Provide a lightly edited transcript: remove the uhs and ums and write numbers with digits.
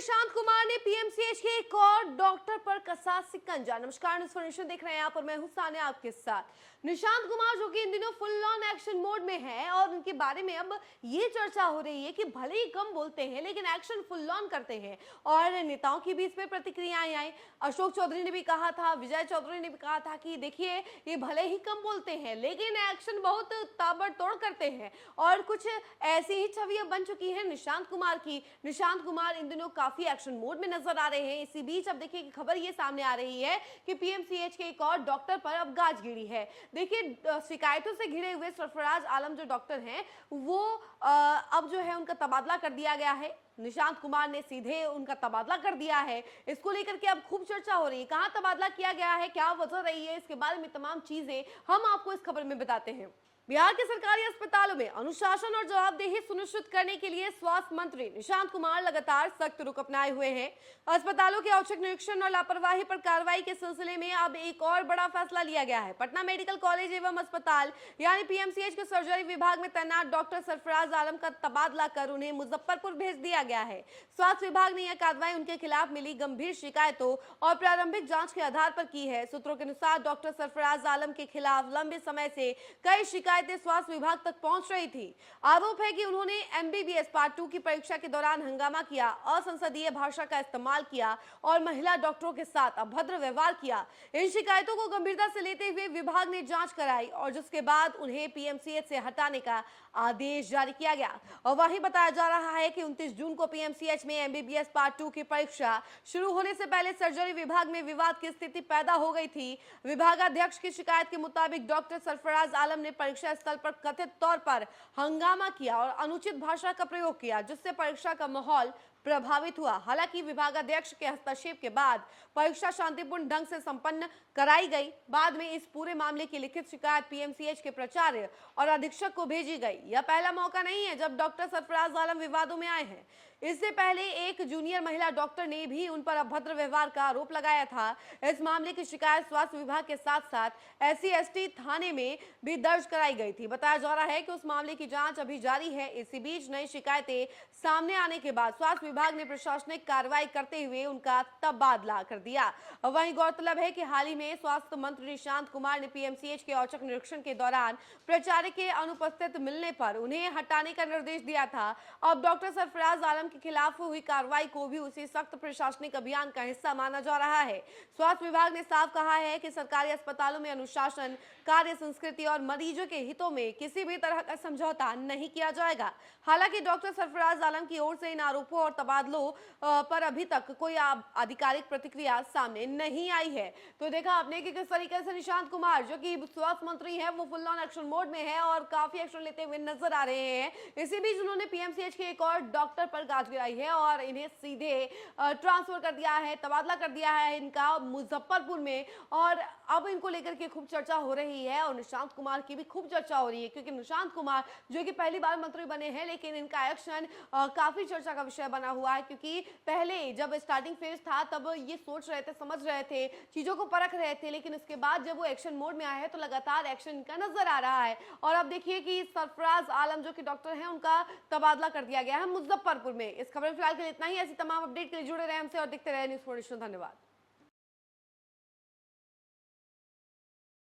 निशांत कुमार ने पीएमसीएच के एक और डॉक्टर पर कसा शिकंजा। नमस्कार, न्यूज़ देख रहे हैं आप और मैं हूं सानिया आपके साथ। निशांत कुमार जो कि इन दिनों फुल ऑन एक्शन मोड में है और उनके बारे में अब ये चर्चा हो रही है कि भले ही कम बोलते हैं लेकिन एक्शन फुल ऑन करते हैं और नेताओं की भी इस पे प्रतिक्रियाएं आई। अशोक चौधरी ने भी कहा था, विजय चौधरी ने भी कहा था कि देखिए ये भले ही कम बोलते हैं लेकिन एक्शन बहुत ताबड़तोड़ करते हैं और कुछ ऐसी ही छवि बन चुकी है निशांत कुमार की। निशांत कुमार इन दिनों काफी एक्शन मोड में नजर आ रहे हैं। इसी बीच अब देखिए कि खबर ये सामने आ रही है कि पीएमसीएच के एक और डॉक्टर पर अब गाज गिरी है। देखिए शिकायतों से घिरे हुए सरफराज आलम जो डॉक्टर हैं वो अब जो है उनका तबादला कर दिया गया है। निशांत कुमार ने सीधे उनका तबादला कर दिया है। इसको लेकर के अब खूब चर्चा हो रही है, कहां तबादला किया गया है, क्या वजह रही है, इसके बारे में तमाम चीजें हम आपको इस खबर में बताते हैं। बिहार के सरकारी अस्पतालों में अनुशासन और जवाबदेही सुनिश्चित करने के लिए स्वास्थ्य मंत्री निशांत कुमार लगातार सख्त रुख अपनाए हुए हैं। अस्पतालों के औचक निरीक्षण और लापरवाही पर कार्रवाई के सिलसिले में अब एक और बड़ा फैसला लिया गया है। पटना मेडिकल कॉलेज एवं अस्पताल यानी पीएमसीएच के सर्जरी विभाग में तैनात डॉक्टर सरफराज आलम का तबादला कर उन्हें मुजफ्फरपुर भेज दिया गया है। स्वास्थ्य विभाग ने यह कार्रवाई उनके खिलाफ मिली गंभीर शिकायतों और प्रारंभिक जांच के आधार पर की है। सूत्रों के अनुसार डॉक्टर सरफराज आलम के खिलाफ लंबे समय से कई शिकायतें स्वास्थ्य विभाग तक पहुंच रही थी। आरोप है कि उन्होंने एमबीबीएस पार्ट 2 की परीक्षा के दौरान हंगामा किया, असंसदीय भाषा का इस्तेमाल किया और महिला डॉक्टरों के साथ अभद्र व्यवहार किया। इन शिकायतों को गंभीरता से लेते हुए विभाग ने जांच कराई और जिसके बाद उन्हें पीएमसीएच से हटाने का आदेश जारी किया गया। और वहीं बताया जा रहा है कि 29 जून को पीएमसीएच में एमबीबीएस पार्ट 2 की परीक्षा शुरू होने से पहले सर्जरी विभाग में विवाद की स्थिति पैदा हो गई थी। विभागाध्यक्ष की शिकायत के मुताबिक डॉक्टर सरफराज आलम ने परीक्षा स्थल पर कथित तौर पर हंगामा किया और अनुचित भाषा का प्रयोग किया, जिससे परीक्षा का माहौल प्रभावित हुआ। हालांकि विभागाध्यक्ष के हस्तक्षेप के बाद परीक्षा शांतिपूर्ण ढंग से संपन्न कराई गई। बाद में इस पूरे मामले की लिखित शिकायत पीएमसीएच के प्राचार्य और अधीक्षक को भेजी गई। यह पहला मौका नहीं है जब डॉक्टर सरफराज आलम विवादों में आए हैं। इससे पहले एक जूनियर महिला डॉक्टर ने भी उन पर अभद्र व्यवहार का आरोप लगाया था। इस मामले की शिकायत स्वास्थ्य विभाग के साथ साथ एससी/एसटी थाने में भी दर्ज कराई गई थी। बताया जा रहा है कि उस मामले की जांच अभी जारी है। इसी बीच नई शिकायतें सामने आने के बाद स्वास्थ्य विभाग ने प्रशासनिक कार्रवाई करते हुए उनका तबादला कर दिया। वहीं गौरतलब है कि हाल ही में स्वास्थ्य मंत्री निशांत कुमार ने पीएमसीएच के औचक निरीक्षण के दौरान प्राचार्य के अनुपस्थित मिलने पर उन्हें हटाने का निर्देश दिया था। अब डॉक्टर सरफराज आलम के खिलाफ हुई कार्रवाई को भी उसी सख्त प्रशासनिक अभियान का हिस्सा माना जा रहा है। स्वास्थ्य विभाग ने साफ कहा है कि सरकारी अस्पतालों में अनुशासन, कार्य संस्कृति और मरीजों के हितों में किसी भी तरह का समझौता नहीं किया जाएगा। हालांकि डॉक्टर सरफराज आलम की ओर से इन आरोपों और तबादलों पर अभी तक कोई आधिकारिक प्रतिक्रिया सामने नहीं आई है। तो देखा आपने कि किस तरीके से निशांत कुमार जो कि स्वास्थ्य मंत्री हैं वो फुल ऑन एक्शन मोड में है और काफी एक्शन लेते हुए नजर आ रहे हैं। इसी बीच उन्होंने पीएमसीएच के एक और डॉक्टर पर गाज गिराई है और इन्हें सीधे ट्रांसफर कर दिया है, तबादला कर दिया है इनका मुजफ्फरपुर में। और अब इनको लेकर के खूब चर्चा हो रही है और निशांत कुमार की भी खूब चर्चा हो रही है क्योंकि निशांत कुमार जो कि पहली बार मंत्री बने हैं लेकिन इनका एक्शन काफी चर्चा का विषय बना हुआ है क्योंकि पहले जब स्टार्टिंग फेज था तब ये सोच रहे थे, समझ रहे थे, चीजों को परख रहे थे, लेकिन इसके बाद जब वो एक्शन मोड में आए हैं तो लगातार एक्शन इनका नजर आ रहा है। और अब देखिए कि सरफराज आलम जो कि डॉक्टर हैं उनका तबादला कर दिया गया है मुजफ्फरपुर में। इस खबर में फिलहाल के लिए इतना ही। ऐसी तमाम अपडेट के लिए जुड़े रहे हमसे और देखते रहे न्यूज़ फॉर नेशन। धन्यवाद।